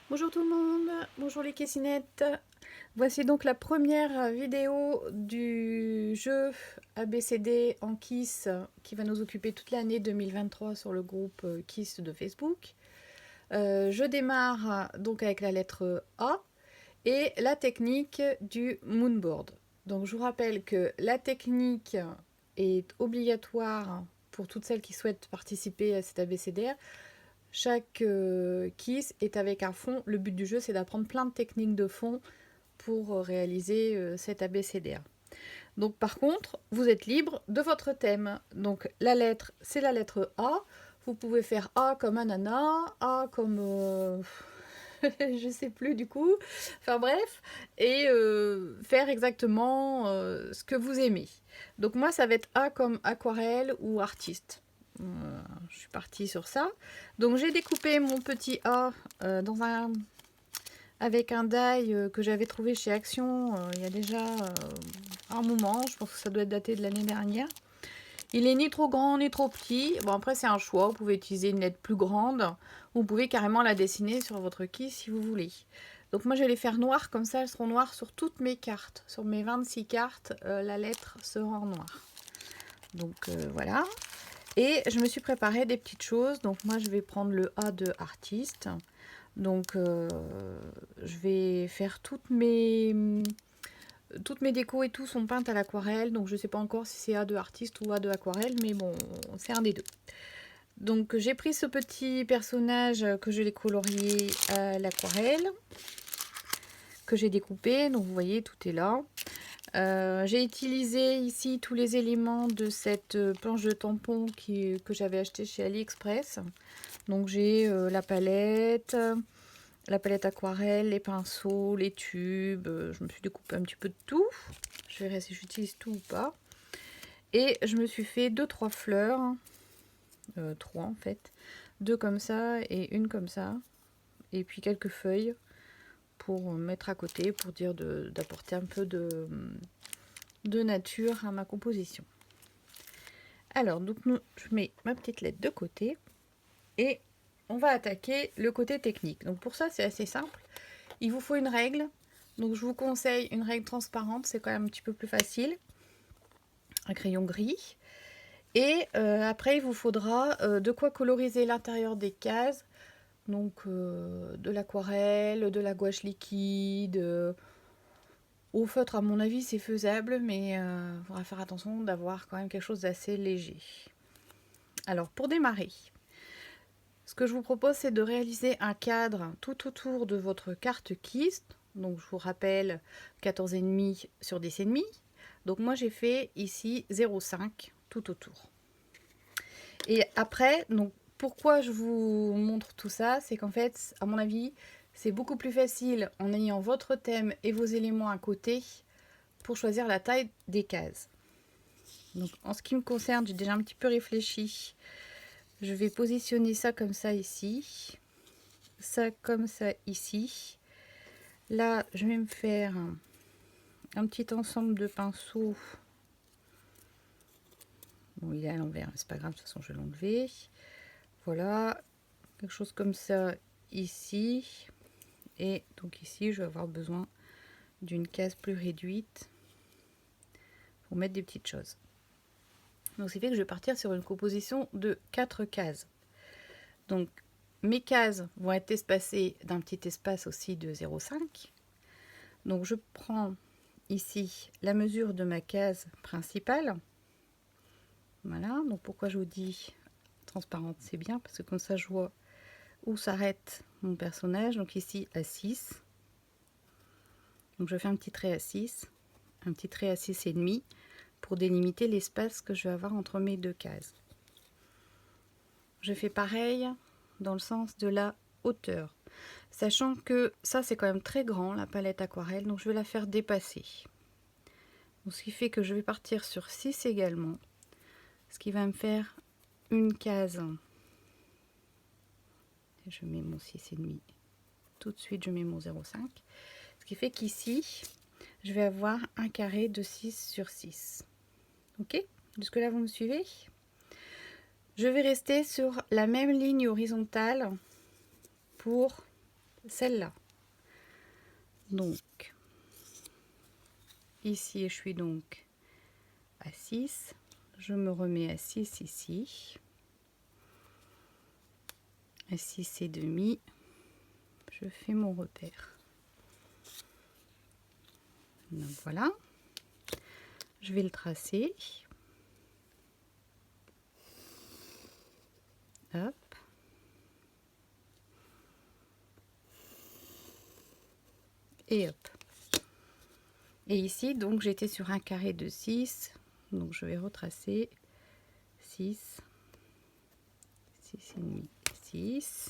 Bonjour tout le monde, bonjour les Kessinettes. Voici donc la première vidéo du jeu ABCD en Kiss qui va nous occuper toute l'année 2023 sur le groupe Kiss de Facebook. Je démarre donc avec la lettre A et la technique du Moonboard. Donc je vous rappelle que la technique est obligatoire pour toutes celles qui souhaitent participer à cet ABCDR. Chaque kiss est avec un fond. Le but du jeu, c'est d'apprendre plein de techniques de fond pour réaliser cet ABCDR. Donc par contre, vous êtes libre de votre thème. Donc la lettre, c'est la lettre A. Vous pouvez faire A comme ananas, A comme... je sais plus du coup. Enfin bref. Et faire exactement ce que vous aimez. Donc moi, ça va être A comme aquarelle ou artiste. Je suis partie sur ça. Donc j'ai découpé mon petit A avec un die que j'avais trouvé chez Action il y a déjà un moment. Je pense que ça doit être daté de l'année dernière. Il est ni trop grand ni trop petit. Bon, après c'est un choix. Vous pouvez utiliser une lettre plus grande. Vous pouvez carrément la dessiner sur votre quille si vous voulez. Donc moi je vais les faire noires, comme ça elles seront noires sur toutes mes cartes. Sur mes 26 cartes, la lettre sera en noir. Donc voilà. Et je me suis préparé des petites choses. Donc moi je vais prendre le A de artiste. Donc je vais faire toutes mes décos et tout sont peintes à l'aquarelle. Donc je ne sais pas encore si c'est A de artiste ou A de aquarelle. Mais bon, c'est un des deux. Donc j'ai pris ce petit personnage que je l'ai colorié à l'aquarelle. Que j'ai découpé. Donc vous voyez, tout est là. J'ai utilisé ici tous les éléments de cette planche de tampon que j'avais acheté chez AliExpress. Donc j'ai la palette aquarelle, les pinceaux, les tubes. Je me suis découpé un petit peu de tout. Je verrai si j'utilise tout ou pas. Et je me suis fait 2-3 fleurs. 3 en fait. 2 comme ça et une comme ça. Et puis quelques feuilles pour mettre à côté, pour dire d'apporter un peu de nature à ma composition. Alors, donc je mets ma petite lettre de côté et on va attaquer le côté technique. Donc pour ça, c'est assez simple. Il vous faut une règle. Donc je vous conseille une règle transparente, c'est quand même un petit peu plus facile. Un crayon gris. Et après, il vous faudra de quoi coloriser l'intérieur des cases. Donc de l'aquarelle, de la gouache liquide. Au feutre, à mon avis, c'est faisable, mais il faudra faire attention d'avoir quand même quelque chose d'assez léger. Alors, pour démarrer, ce que je vous propose, c'est de réaliser un cadre tout autour de votre carte Kiss. Donc, je vous rappelle 14,5 sur 10,5. Donc, moi, j'ai fait ici 0,5 tout autour. Et après, donc, pourquoi je vous montre tout ça, c'est qu'en fait, à mon avis, c'est beaucoup plus facile en ayant votre thème et vos éléments à côté pour choisir la taille des cases. Donc, en ce qui me concerne, j'ai déjà un petit peu réfléchi. Je vais positionner ça comme ça ici. Ça comme ça ici. Là, je vais me faire un petit ensemble de pinceaux. Bon, il est à l'envers, c'est pas grave, de toute façon, je vais l'enlever. Voilà, quelque chose comme ça ici. Et donc ici, je vais avoir besoin d'une case plus réduite pour mettre des petites choses. Donc, ce qui fait que je vais partir sur une composition de 4 cases. Donc, mes cases vont être espacées d'un petit espace aussi de 0,5. Donc, je prends ici la mesure de ma case principale. Voilà, donc pourquoi je vous dis transparente, c'est bien, parce que comme ça, je vois où s'arrête mon personnage. Donc ici, à 6. Donc, je fais un petit trait à 6, un petit trait à 6,5 pour délimiter l'espace que je vais avoir entre mes deux cases. Je fais pareil dans le sens de la hauteur, sachant que ça c'est quand même très grand, la palette aquarelle, donc je vais la faire dépasser. Donc, ce qui fait que je vais partir sur 6 également, ce qui va me faire une case. Je mets mon 6,5, tout de suite je mets mon 0,5, ce qui fait qu'ici je vais avoir un carré de 6 sur 6. Ok, jusque là vous me suivez? Je vais rester sur la même ligne horizontale pour celle-là. Donc, ici, je suis donc à 6. Je me remets à 6 ici. À 6 et demi. Je fais mon repère. Donc voilà. Je vais le tracer. Hop. Et hop. Et ici, donc, j'étais sur un carré de 6. Donc, je vais retracer 6, 6 et demi, 6.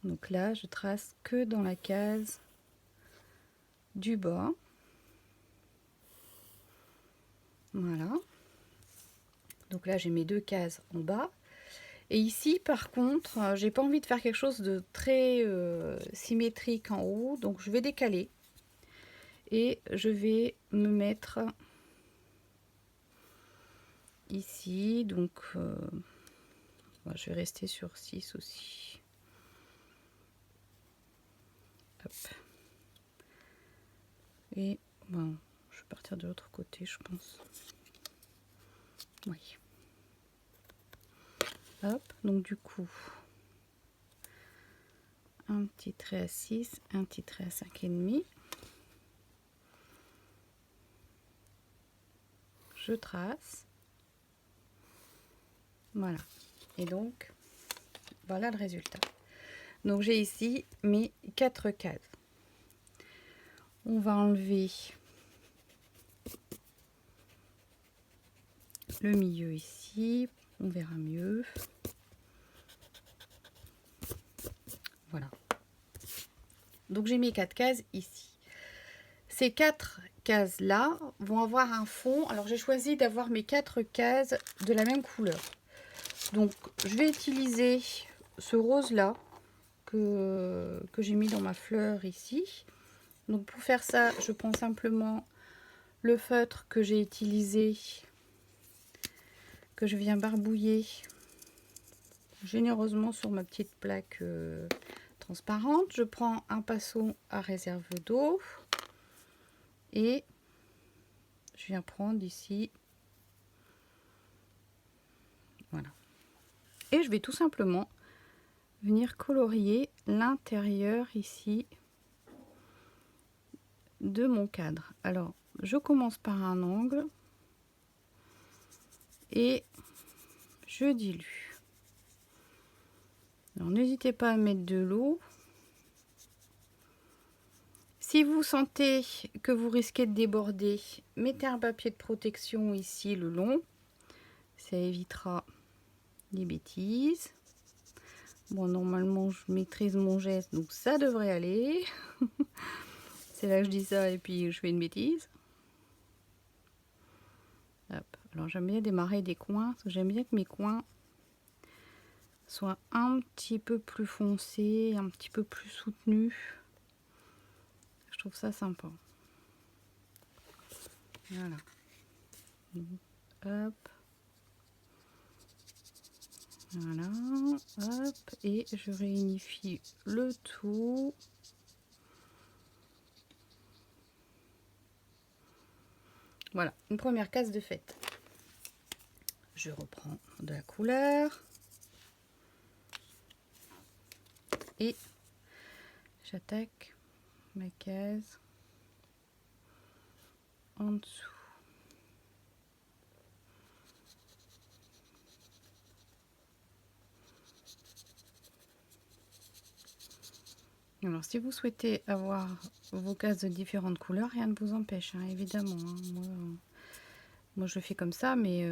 Donc là, je trace que dans la case du bas. Voilà. Donc là, j'ai mes 2 cases en bas. Et ici, par contre, j'ai pas envie de faire quelque chose de très symétrique en haut. Donc, je vais décaler. Et je vais me mettre ici. Donc, je vais rester sur 6 aussi. Hop. Et bon, je vais partir de l'autre côté, je pense. Oui. Hop, donc du coup, un petit trait à 6, un petit trait à 5,5. Je trace. Voilà. Et donc, voilà le résultat. Donc j'ai ici mes 4 cases. On va enlever le milieu ici, on verra mieux. Voilà. Donc j'ai mes 4 cases ici. Ces 4 cases là vont avoir un fond. Alors j'ai choisi d'avoir mes 4 cases de la même couleur. Donc je vais utiliser ce rose là que j'ai mis dans ma fleur ici. Donc pour faire ça, je prends simplement le feutre que j'ai utilisé, que je viens barbouiller généreusement sur ma petite plaque transparente. Je prends un pinceau à réserve d'eau et je viens prendre ici, voilà. Et je vais tout simplement venir colorier l'intérieur ici de mon cadre. Alors, je commence par un angle et je dilue. Alors, n'hésitez pas à mettre de l'eau. Si vous sentez que vous risquez de déborder, mettez un papier de protection ici le long. Ça évitera les bêtises. Bon, normalement, je maîtrise mon geste, donc ça devrait aller. C'est là que je dis ça et puis je fais une bêtise. Hop. Alors, j'aime bien démarrer des coins, parce que j'aime bien que mes coins soient un petit peu plus foncés, un petit peu plus soutenus. Je trouve ça sympa. Voilà. Hop. Voilà. Hop. Et je réunifie le tout. Voilà, une première case de faite. Je reprends de la couleur. Et j'attaque ma case en dessous. Alors, si vous souhaitez avoir vos cases de différentes couleurs, rien ne vous empêche, hein, évidemment. Hein. Moi, je fais comme ça, mais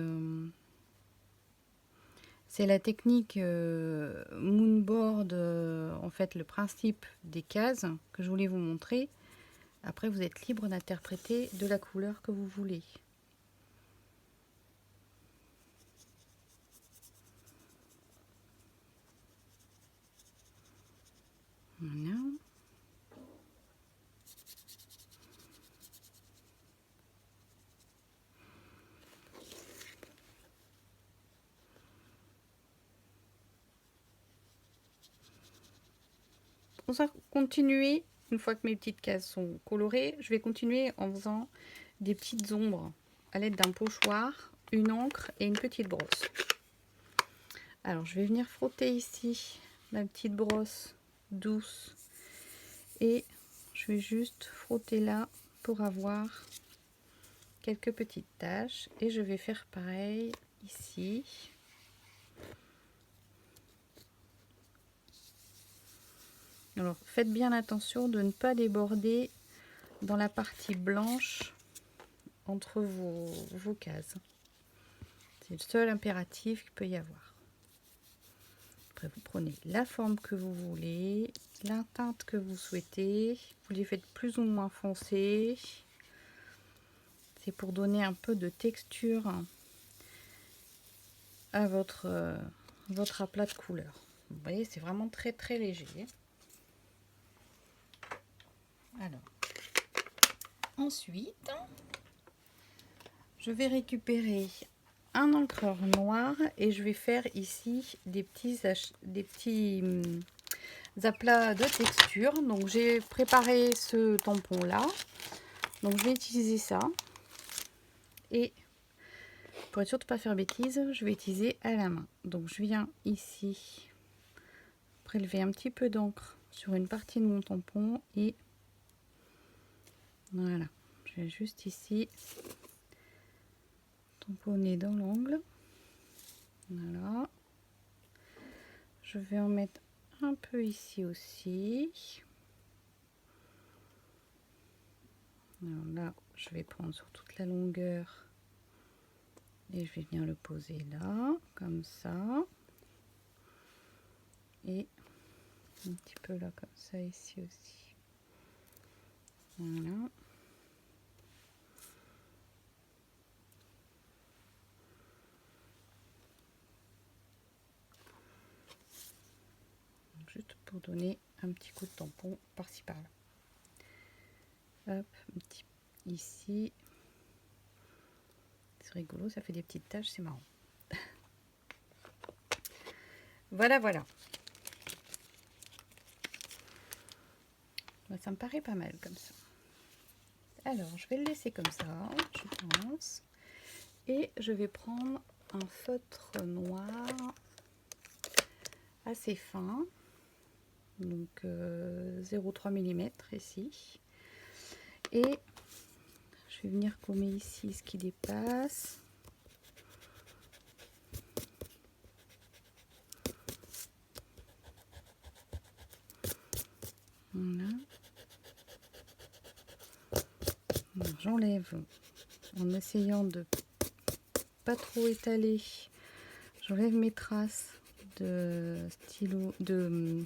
c'est la technique Moonboard, en fait, le principe des cases que je voulais vous montrer. Après, vous êtes libre d'interpréter de la couleur que vous voulez. Voilà. on va continuer, une fois que mes petites cases sont colorées, je vais continuer en faisant des petites ombres à l'aide d'un pochoir, une encre et une petite brosse. Alors je vais venir frotter ici ma petite brosse douce et je vais juste frotter là pour avoir quelques petites taches et je vais faire pareil ici. Alors faites bien attention de ne pas déborder dans la partie blanche entre vos cases. C'est le seul impératif qu'il peut y avoir. Après vous prenez la forme que vous voulez, la teinte que vous souhaitez, vous les faites plus ou moins foncées. C'est pour donner un peu de texture à votre aplat de couleurs. Vous voyez, c'est vraiment très très léger. Alors, ensuite, je vais récupérer un encreur noir et je vais faire ici des petits aplats de texture. Donc j'ai préparé ce tampon là, donc je vais utiliser ça et pour être sûr de ne pas faire bêtise, je vais utiliser à la main. Donc je viens ici prélever un petit peu d'encre sur une partie de mon tampon et voilà, je vais juste ici tamponner dans l'angle. Voilà, je vais en mettre un peu ici aussi. Alors là, je vais prendre sur toute la longueur et je vais venir le poser là, comme ça. Et un petit peu là, comme ça, ici aussi. Voilà. Juste pour donner un petit coup de tampon par-ci par-là. Hop, un petit ici. C'est rigolo, ça fait des petites taches, c'est marrant. Voilà, voilà. Ça me paraît pas mal comme ça. Alors, je vais le laisser comme ça, je pense. Et je vais prendre un feutre noir assez fin. Donc 0,3 mm ici. Et je vais venir gommer ici ce qui dépasse. Voilà. J'enlève en essayant de pas trop étaler. J'enlève mes traces de stylo, de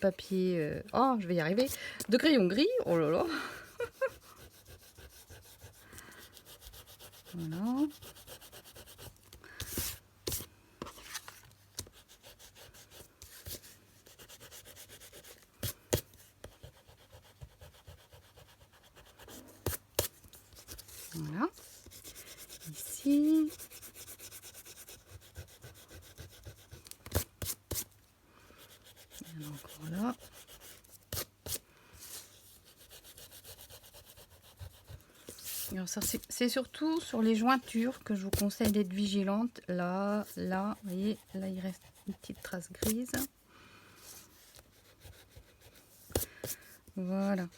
papier. Oh, je vais y arriver. De crayon gris. Oh là là. Voilà. Voilà. Ici. Et encore là. Alors ça, c'est surtout sur les jointures que je vous conseille d'être vigilante. Là, là, vous voyez, là il reste une petite trace grise. Voilà.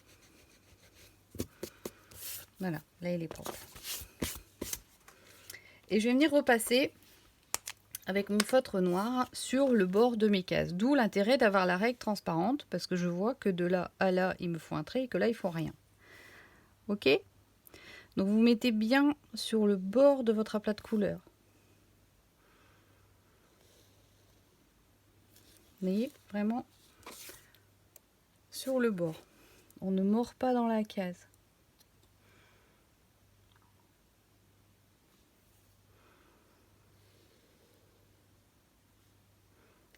Voilà, là il est propre. Et je vais venir repasser avec mon feutre noir sur le bord de mes cases. D'où l'intérêt d'avoir la règle transparente, parce que je vois que de là à là, il me faut un trait et que là, il faut rien. Ok? Donc vous mettez bien sur le bord de votre aplat de couleur. Vous voyez, vraiment sur le bord. On ne mord pas dans la case.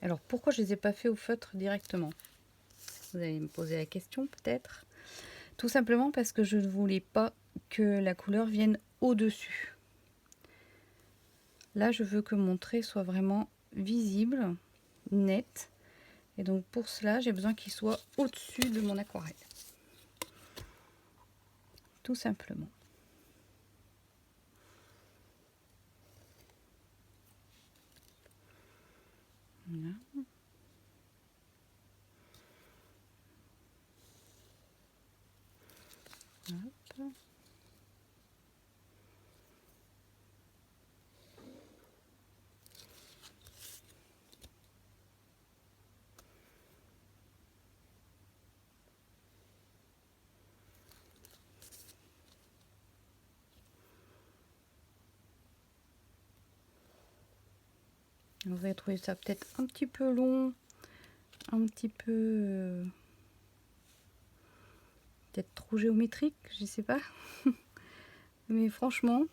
Alors pourquoi je ne les ai pas fait au feutre directement? Vous allez me poser la question peut-être. Tout simplement parce que je ne voulais pas que la couleur vienne au-dessus. Là, je veux que mon trait soit vraiment visible, net. Et donc pour cela, j'ai besoin qu'il soit au-dessus de mon aquarelle. Tout simplement. Voilà. Hop. Vous allez trouver ça peut-être un petit peu long, un petit peu peut-être trop géométrique, je sais pas. Mais franchement,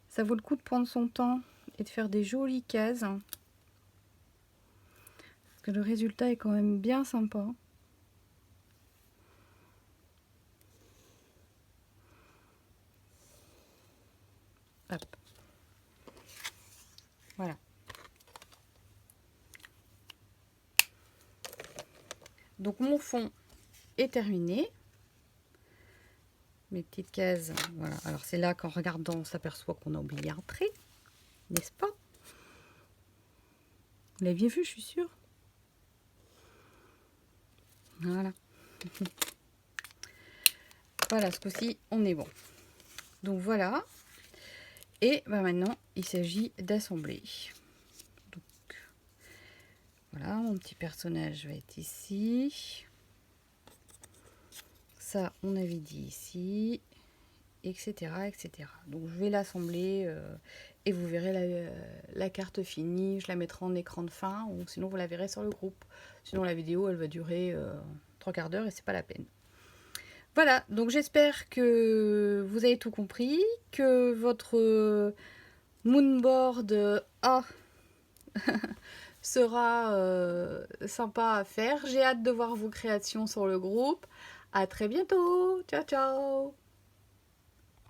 ça vaut le coup de prendre son temps et de faire des jolies cases. Parce que le résultat est quand même bien sympa. Hop. Voilà. Donc mon fond est terminé. Mes petites cases, voilà. Alors c'est là qu'en regardant, on s'aperçoit qu'on a oublié un trait, n'est-ce pas? Vous l'aviez vu, je suis sûre. Voilà. Voilà, ce coup-ci, on est bon. Donc voilà. Et ben maintenant, il s'agit d'assembler. Donc voilà, mon petit personnage va être ici. Ça, on avait dit ici, etc., etc. Donc je vais l'assembler et vous verrez la carte finie. Je la mettrai en écran de fin ou sinon vous la verrez sur le groupe. Sinon la vidéo, elle va durer 3/4 d'heure et c'est pas la peine. Voilà, donc j'espère que vous avez tout compris, que votre moonboard A sera sympa à faire. J'ai hâte de voir vos créations sur le groupe. À très bientôt. Ciao, ciao.